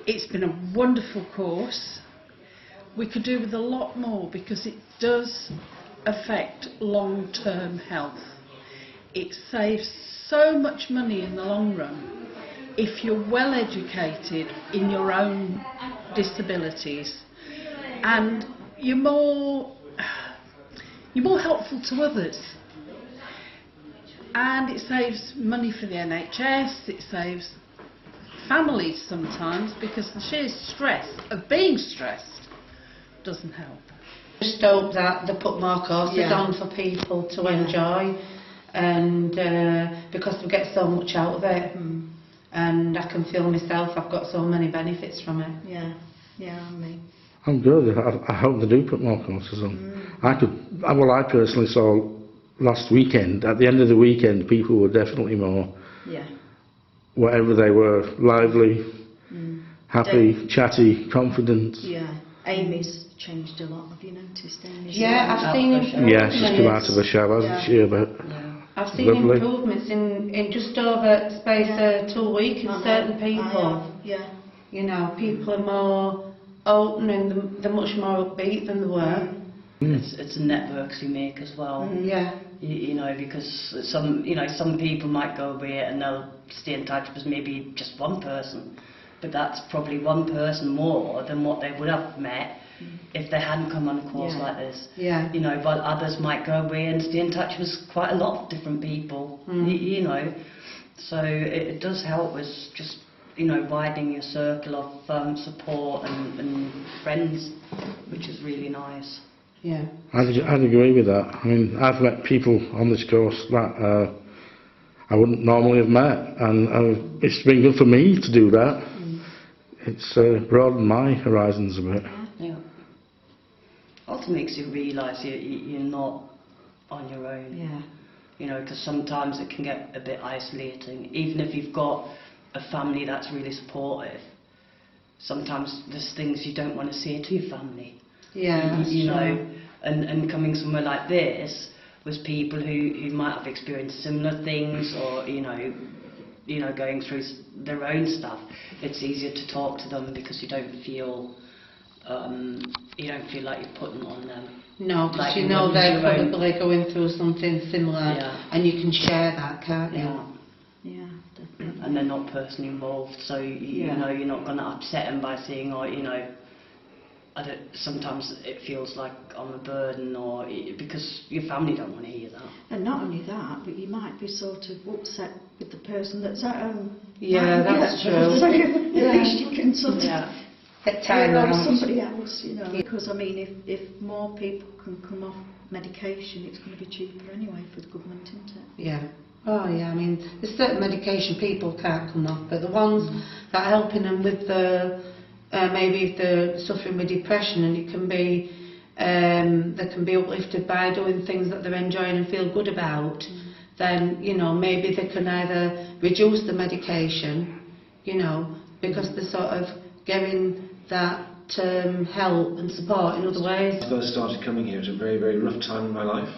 It's been a wonderful course. We could do with a lot more because it does affect long-term health. It saves so much money in the long run if you're well educated in your own disabilities, and you're more helpful to others. And it saves money for the NHS, it saves families sometimes, because the sheer stress of being stressed doesn't help. Just hope that they put more courses on for people to enjoy, and because we get so much out of it, and I can feel myself I've got so many benefits from it. I'm good. I hope they do put more courses on. I personally saw last weekend, at the end of the weekend, people were definitely more, whatever they were, lively, happy, chatty, confident. Amy's changed a lot, have you noticed? Amy's I've seen improvements. Yeah, she's come out of the shower, hasn't she? But I've seen improvements in just over space of 2 weeks in certain people. You know, people are more open and they're much more upbeat than they were. It's networks you make as well. You know, because some people might go away and they'll stay in touch with maybe just one person, but that's probably one person more than what they would have met if they hadn't come on a course like this. You know, but others might go away and stay in touch with quite a lot of different people. You know, so it does help with just, you know, widening your circle of support and friends, which is really nice. I'd agree with that. I mean, I've met people on this course that I wouldn't normally have met, and it's been good for me to do that. It's broadened my horizons a bit. Also makes you realise you're not on your own. You know, because sometimes it can get a bit isolating, even if you've got a family that's really supportive. Sometimes there's things you don't want to say to your family. You know, and coming somewhere like this with people who might have experienced similar things, or you know, going through their own stuff, it's easier to talk to them because you don't feel like you're putting on them. No, because like you know they're probably going through something similar, and you can share that, can't you? Definitely. And they're not personally involved, so you know you're not going to upset them by saying, oh, you know, sometimes it feels like I'm a burden, or because your family don't want to hear that. And not only that, but you might be sort of upset with the person that's at home. That's true. So at least you can sort of get time out somebody else, you know. Because I mean, if more people can come off medication, it's going to be cheaper anyway for the government, isn't it? I mean, there's certain medication people can't come off, but the ones that are helping them with the maybe if they're suffering with depression, and it can be they can be uplifted by doing things that they're enjoying and feel good about, then you know maybe they can either reduce the medication, you know, because they're sort of getting that help and support in other ways. When I first started coming here, it was a very, very rough time in my life.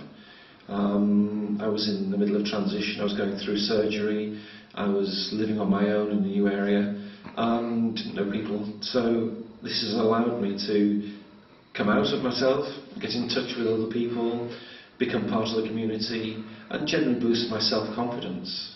I was in the middle of transition. I was going through surgery. I was living on my own in a new area. Didn't know people, so this has allowed me to come out of myself, get in touch with other people, become part of the community, and generally boost my self-confidence.